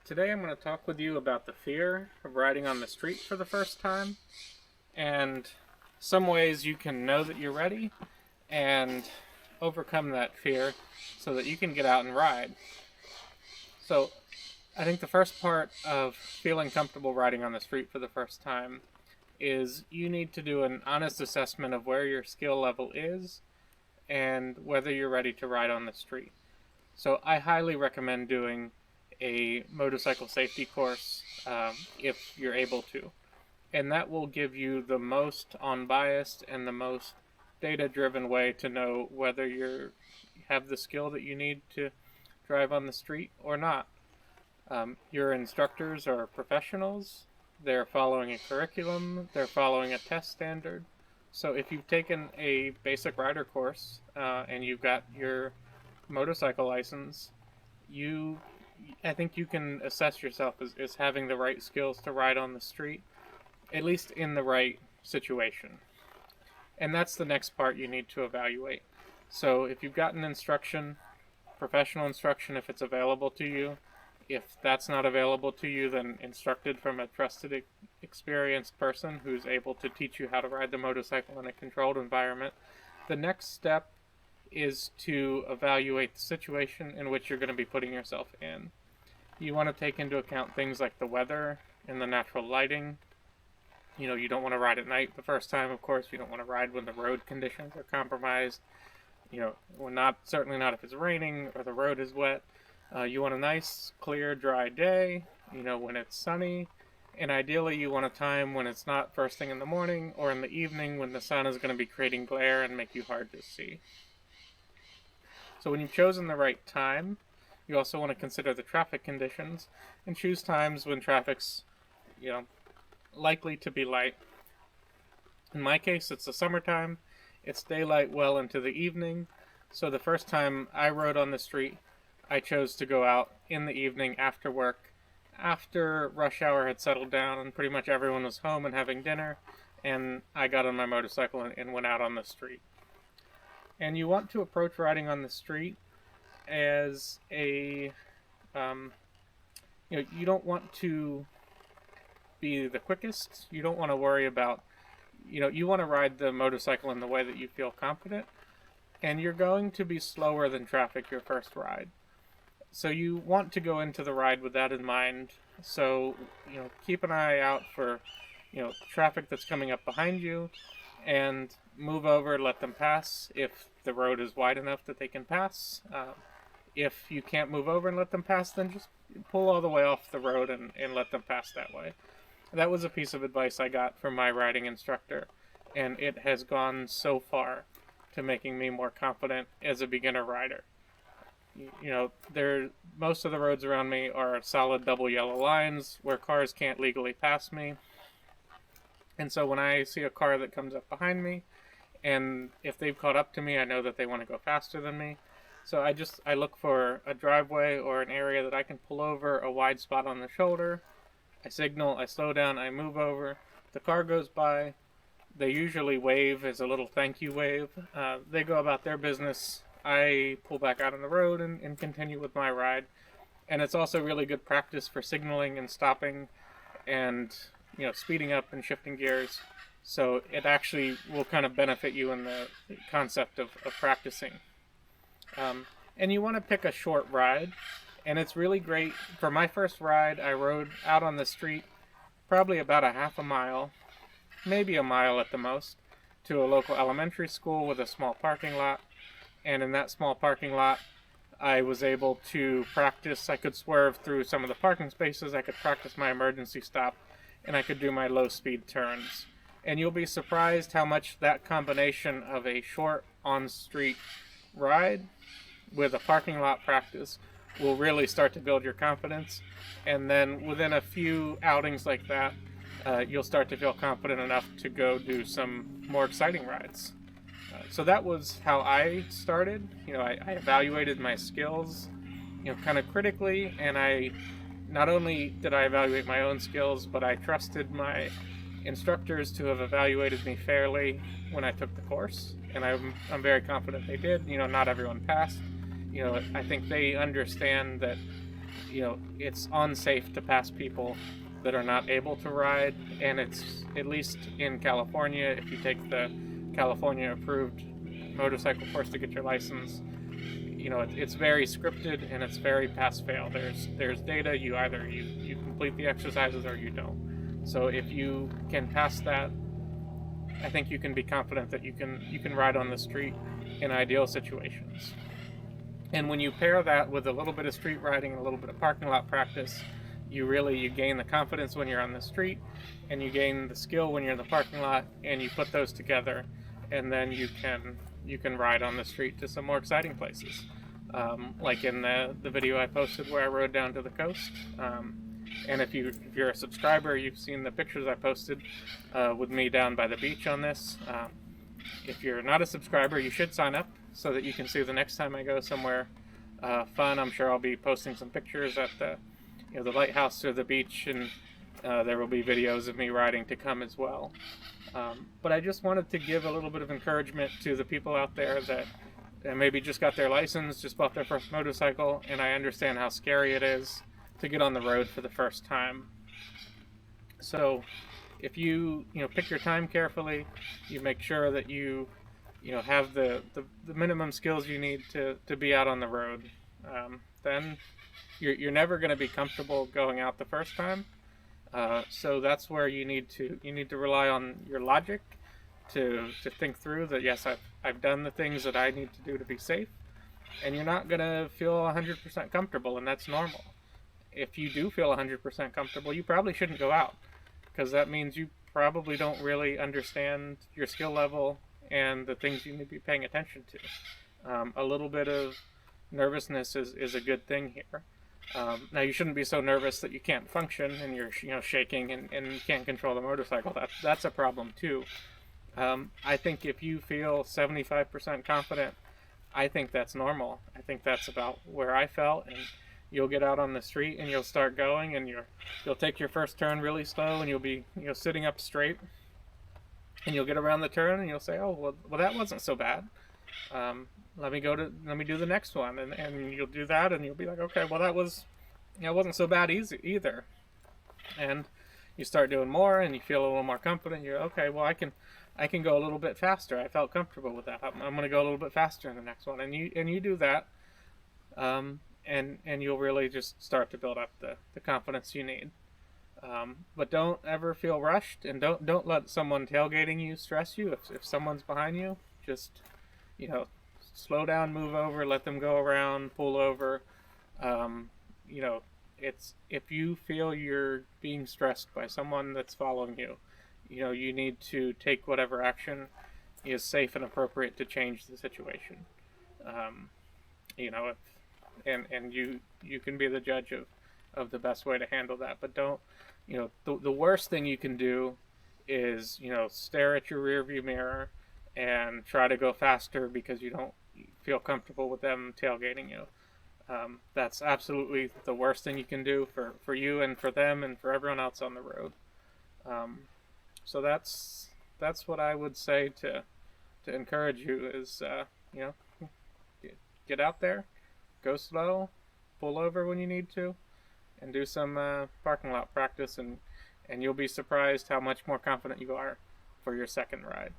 Today I'm going to talk with you about the fear of riding on the street for the first time and some ways you can know that you're ready and overcome that fear so that you can get out and ride. So, I think the first part of feeling comfortable riding on the street for the first time is you need to do an honest assessment of where your skill level is and whether you're ready to ride on the street. So, I highly recommend doing a motorcycle safety course if you're able to. And that will give you the most unbiased and the most data driven way to know whether you have the skill that you need to drive on the street or not. Your instructors are professionals, they're following a curriculum, they're following a test standard. So if you've taken a basic rider course and you've got your motorcycle license, you I think you can assess yourself as having the right skills to ride on the street, at least in the right situation. And that's the next part you need to evaluate. So if you've gotten instruction, professional instruction if it's available to you, if that's not available to you, then instructed from a trusted, experienced person who's able to teach you how to ride the motorcycle in a controlled environment. The next step is to evaluate the situation in which you're going to be putting yourself in. You want to take into account things like the weather and the natural lighting. You don't want to ride at night the first time, of course. You don't want to ride when the road conditions are compromised. Certainly not if it's raining or the road is wet. You want a nice, clear, dry day, when it's sunny. And ideally, you want a time when it's not first thing in the morning or in the evening when the sun is going to be creating glare and make you hard to see. So when you've chosen the right time, you also want to consider the traffic conditions and choose times when traffic's, likely to be light. In my case, it's the summertime. It's daylight well into the evening. So the first time I rode on the street, I chose to go out in the evening after work, after rush hour had settled down and pretty much everyone was home and having dinner, and I got on my motorcycle and went out on the street. And you want to approach riding on the street as you don't want to be the quickest. You don't want to worry about, you want to ride the motorcycle in the way that you feel confident, and you're going to be slower than traffic your first ride. So you want to go into the ride with that in mind. So, keep an eye out for, traffic that's coming up behind you and move over, let them pass if the road is wide enough that they can pass. If you can't move over and let them pass, then just pull all the way off the road and let them pass that way. That was a piece of advice I got from my riding instructor, and it has gone so far to making me more confident as a beginner rider. Most of the roads around me are solid double yellow lines where cars can't legally pass me. And so when I see a car that comes up behind me, and if they've caught up to me, I know that they want to go faster than me. So I look for a driveway or an area that I can pull over, a wide spot on the shoulder. I signal, I slow down, I move over. The car goes by. They usually wave as a little thank you wave. They go about their business. I pull back out on the road and continue with my ride. And it's also really good practice for signaling and stopping and speeding up and shifting gears. So it actually will kind of benefit you in the concept of practicing. And you want to pick a short ride. And it's really great. For my first ride, I rode out on the street probably about a half a mile, maybe a mile at the most, to a local elementary school with a small parking lot. And in that small parking lot, I was able to practice. I could swerve through some of the parking spaces. I could practice my emergency stop, and I could do my low-speed turns. And you'll be surprised how much that combination of a short on-street ride with a parking lot practice will really start to build your confidence. And then within a few outings like that, you'll start to feel confident enough to go do some more exciting rides. So that was how I started. I evaluated my skills, kind of critically, and not only did I evaluate my own skills, but I trusted my instructors to have evaluated me fairly when I took the course, and I'm very confident they did. Not everyone passed. I think they understand that it's unsafe to pass people that are not able to ride, and it's, at least in California, if you take the California approved motorcycle course to get your license, it's very scripted and it's very pass fail. There's data. You either you complete the exercises or you don't. So if you can pass that, I think you can be confident that you can ride on the street in ideal situations. And when you pair that with a little bit of street riding and a little bit of parking lot practice, you gain the confidence when you're on the street, and you gain the skill when you're in the parking lot, and you put those together, and then you can ride on the street to some more exciting places. Like in the video I posted where I rode down to the coast. And if you're a subscriber, you've seen the pictures I posted with me down by the beach on this. If you're not a subscriber, you should sign up so that you can see the next time I go somewhere fun. I'm sure I'll be posting some pictures at the lighthouse or the beach, and there will be videos of me riding to come as well. But I just wanted to give a little bit of encouragement to the people out there that maybe just got their license, just bought their first motorcycle, and I understand how scary it is to get on the road for the first time. So if you pick your time carefully, you make sure that you have the minimum skills you need to be out on the road, then you're never going to be comfortable going out the first time. So that's where you need to rely on your logic to think through that, yes, I've done the things that I need to do to be safe, and you're not going to feel 100% comfortable, and that's normal. If you do feel 100% comfortable, you probably shouldn't go out, because that means you probably don't really understand your skill level and the things you need to be paying attention to. A little bit of nervousness is a good thing here. Now, you shouldn't be so nervous that you can't function and you're shaking and you can't control the motorcycle. That's a problem too. I think if you feel 75% confident, I think that's normal. I think that's about where I felt, and you'll get out on the street and you'll start going, and you'll take your first turn really slow, and you'll be sitting up straight, and you'll get around the turn and you'll say, oh well that wasn't so bad. Let me do the next one, and you'll do that, and you'll be like, okay, well that wasn't so bad either. And you start doing more, and you feel a little more confident. You're okay. Well, I can go a little bit faster. I felt comfortable with that. I'm going to go a little bit faster in the next one, and you do that, and you'll really just start to build up the confidence you need. But don't ever feel rushed, and don't let someone tailgating you stress you. If someone's behind you, just slow down, move over, let them go around, pull over. It's, if you feel you're being stressed by someone that's following you, you need to take whatever action is safe and appropriate to change the situation. And you can be the judge of the best way to handle that. But don't, the worst thing you can do is, stare at your rear view mirror and try to go faster because you don't feel comfortable with them tailgating you. That's absolutely the worst thing you can do for you and for them and for everyone else on the road. So that's what I would say to encourage you is, get out there, go slow, pull over when you need to, and do some parking lot practice, and you'll be surprised how much more confident you are for your second ride.